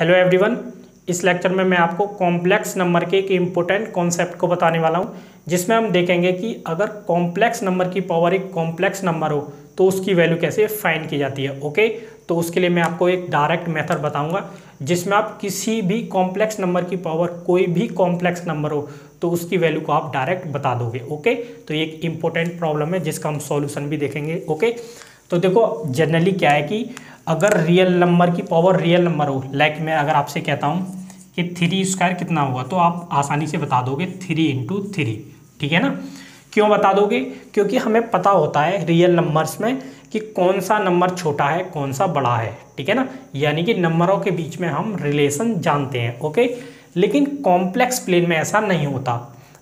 Hello everyone. इस lecture में मैं आपको कॉम्प्लेक्स नंबर के एक इम्पोर्टेंट कॉन्सेप्ट को बताने वाला हूं, जिसमें हम देखेंगे कि अगर कॉम्प्लेक्स नंबर की पावर एक कॉम्प्लेक्स नंबर हो तो उसकी वैल्यू कैसे फाइंड की जाती है। ओके, तो उसके लिए मैं आपको एक डायरेक्ट मेथड बताऊंगा जिसमें आप किसी भी कॉम्प्लेक्स नंबर की पावर, कोई भी कॉम्प्लेक्स नंबर हो तो उसकी वैल्यू को आप डायरेक्ट बता दोगे। ओके, तो ये एक इम्पोर्टेंट प्रॉब्लम है जिसका हम सॉल्यूशन भी देखेंगे। ओके, तो देखो जनरली क्या है कि अगर रियल नंबर की पावर रियल नंबर हो, लाइक मैं अगर आपसे कहता हूँ कि 3² कितना होगा तो आप आसानी से बता दोगे 3 × 3। ठीक है ना। क्यों बता दोगे? क्योंकि हमें पता होता है रियल नंबर्स में कि कौन सा नंबर छोटा है कौन सा बड़ा है। ठीक है ना, यानी कि नंबरों के बीच में हम रिलेशन जानते हैं। ओके, लेकिन कॉम्प्लेक्स प्लेन में ऐसा नहीं होता।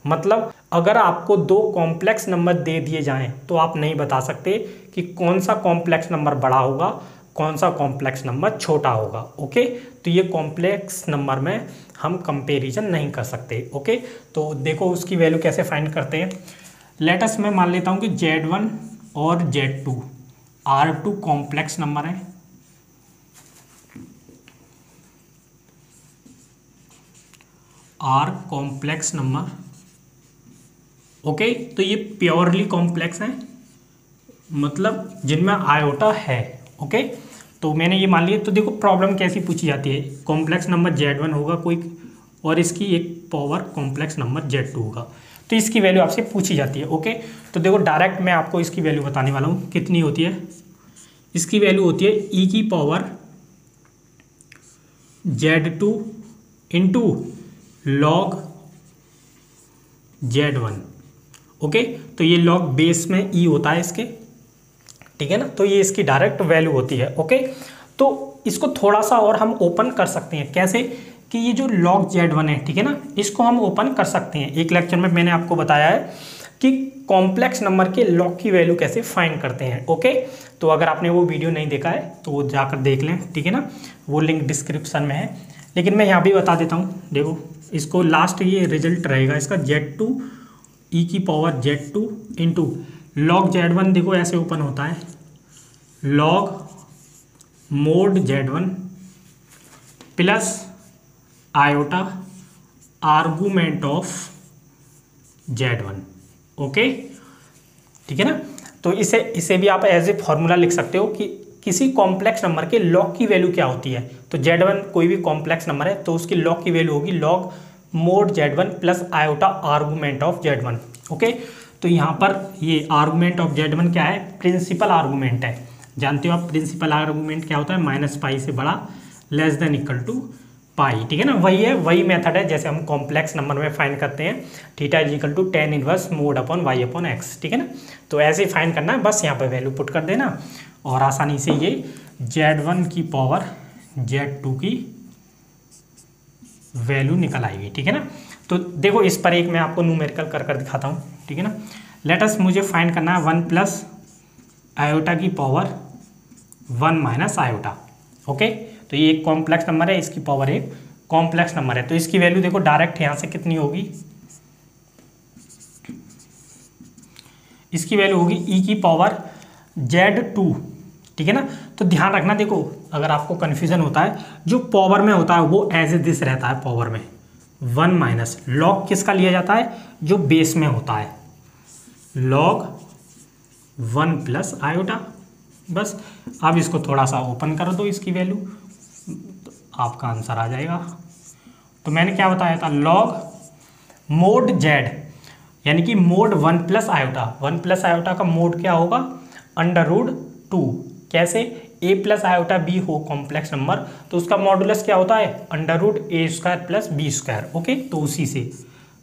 मतलब अगर आपको दो कॉम्प्लेक्स नंबर दे दिए जाएं तो आप नहीं बता सकते कि कौन सा कॉम्प्लेक्स नंबर बड़ा होगा कौन सा कॉम्प्लेक्स नंबर छोटा होगा। ओके, तो ये कॉम्प्लेक्स नंबर में हम कंपैरिजन नहीं कर सकते। ओके, तो देखो उसकी वैल्यू कैसे फाइंड करते हैं। लेट अस मैं मान लेता हूँ कि Z1 और Z2 R2 कॉम्प्लेक्स नंबर है। R complex number. ओके, तो ये प्योरली कॉम्प्लेक्स है, मतलब जिनमें आयोटा है। ओके, तो मैंने ये मान लिया। तो देखो प्रॉब्लम कैसी पूछी जाती है। कॉम्प्लेक्स नंबर Z1 होगा कोई और इसकी एक पावर कॉम्प्लेक्स नंबर Z2 होगा, तो इसकी वैल्यू आपसे पूछी जाती है। ओके, तो देखो डायरेक्ट मैं आपको इसकी वैल्यू बताने वाला हूँ। कितनी होती है? इसकी वैल्यू होती है e⁻² Z2 × log Z1। Okay, तो ये लॉग बेस में ई होता है इसके। ठीक है ना, तो ये इसकी डायरेक्ट वैल्यू होती है। ओके, तो इसको थोड़ा सा और हम ओपन कर सकते हैं। कैसे? कि ये जो log Z1 है, ठीक है ना, इसको हम ओपन कर सकते हैं। एक लेक्चर में मैंने आपको बताया है कि कॉम्प्लेक्स नंबर के log की वैल्यू कैसे फाइंड करते हैं। ओके, तो अगर आपने वो वीडियो नहीं देखा है तो वो जाकर देख लें। ठीक है ना, वो लिंक डिस्क्रिप्शन में है, लेकिन मैं यहाँ भी बता देता हूँ। देखो इसको लास्ट ये रिजल्ट रहेगा इसका Z2 e⁻² × log Z1। देखो ऐसे ओपन होता है log mod Z1 plus iota argument of Z1। Okay, ठीक है ना। तो इसे भी आप एज ए फॉर्मूला लिख सकते हो कि किसी कॉम्प्लेक्स नंबर के log की वैल्यू क्या होती है। तो Z1 कोई भी कॉम्प्लेक्स नंबर है तो उसकी log की वैल्यू होगी log mod Z1 plus iota argument of Z1। Okay, तो यहाँ पर ये आर्गूमेंट ऑफ Z1 क्या है? प्रिंसिपल आर्गूमेंट है। जानते हो आप प्रिंसिपल आर्गूमेंट क्या होता है? -π से बड़ा < π। ठीक है ना, वही मेथड है जैसे हम कॉम्प्लेक्स नंबर में फाइंड करते हैं। θ = tan inverse mod upon y/x। ठीक है ना, तो ऐसे ही फाइंड करना है। बस यहाँ पर वैल्यू पुट कर देना और आसानी से ये Z1 की पावर Z2 की वैल्यू निकल आएगी। ठीक है ना, तो देखो इस पर एक मैं आपको न्यूमेरिकल कर दिखाता हूँ। ठीक है ना, लेट अस मुझे फाइंड करना है 1 प्लस आयोटा की पावर 1 - आयोटा। ओके, तो ये एक कॉम्प्लेक्स नंबर है, इसकी पावर एक कॉम्प्लेक्स नंबर है, तो इसकी वैल्यू देखो डायरेक्ट यहाँ से कितनी होगी? इसकी वैल्यू होगी e⁻Z2। ठीक है ना, तो ध्यान रखना। देखो अगर आपको कन्फ्यूजन होता है, जो पावर में होता है वो एज ए दिस रहता है। पावर में 1 - लॉग किसका लिया जाता है? जो बेस में होता है log 1 प्लस आयोटा। बस अब इसको थोड़ा सा ओपन कर दो, इसकी वैल्यू तो आपका आंसर आ जाएगा। तो मैंने क्या बताया था? log mod Z, यानी कि mod 1 plus iota. 1 plus iota का मोड क्या होगा? √2। कैसे? a प्लस आयोटा b हो कॉम्प्लेक्स नंबर तो उसका मॉडुलस क्या होता है? √a² plus b²। ओके, तो उसी से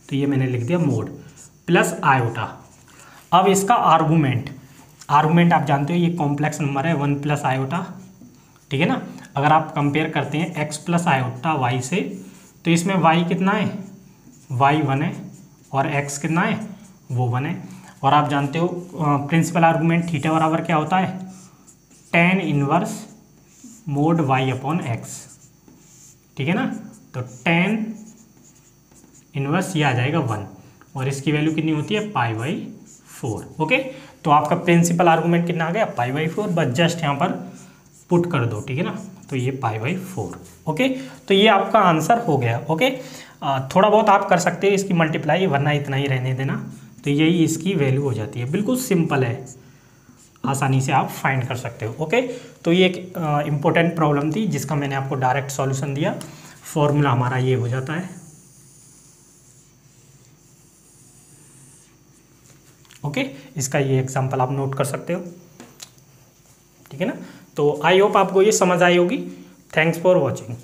तो ये मैंने लिख दिया मोड प्लस आयोटा। अब इसका आर्गूमेंट आप जानते हो ये कॉम्प्लेक्स नंबर है 1 प्लस आयोटा। ठीक है ना, अगर आप कंपेयर करते हैं x प्लस आयोटा y से तो इसमें y कितना है? y 1 है और x कितना है? वो 1 है। और आप जानते हो प्रिंसिपल आर्गूमेंट थीटा बराबर क्या होता है? tan inverse mod y/x। ठीक है ना, तो tan इनवर्स ये आ जाएगा 1 और इसकी वैल्यू कितनी होती है? π/4। ओके, तो आपका प्रिंसिपल आर्गूमेंट कितना आ गया? π/4। बस जस्ट यहाँ पर पुट कर दो। ठीक है ना, तो ये π/4। ओके, तो ये आपका आंसर हो गया। ओके, थोड़ा बहुत आप कर सकते हो इसकी मल्टीप्लाई, वरना इतना ही रहने देना। तो यही इसकी वैल्यू हो जाती है। बिल्कुल सिंपल है, आसानी से आप फाइंड कर सकते हो। ओके, तो ये एक इम्पोर्टेंट प्रॉब्लम थी जिसका मैंने आपको डायरेक्ट सॉल्यूशन दिया। फॉर्मूला हमारा ये हो जाता है। ओके, इसका ये एग्जांपल आप नोट कर सकते हो। ठीक है ना, तो आई होप आपको ये समझ आई होगी। Thanks for watching.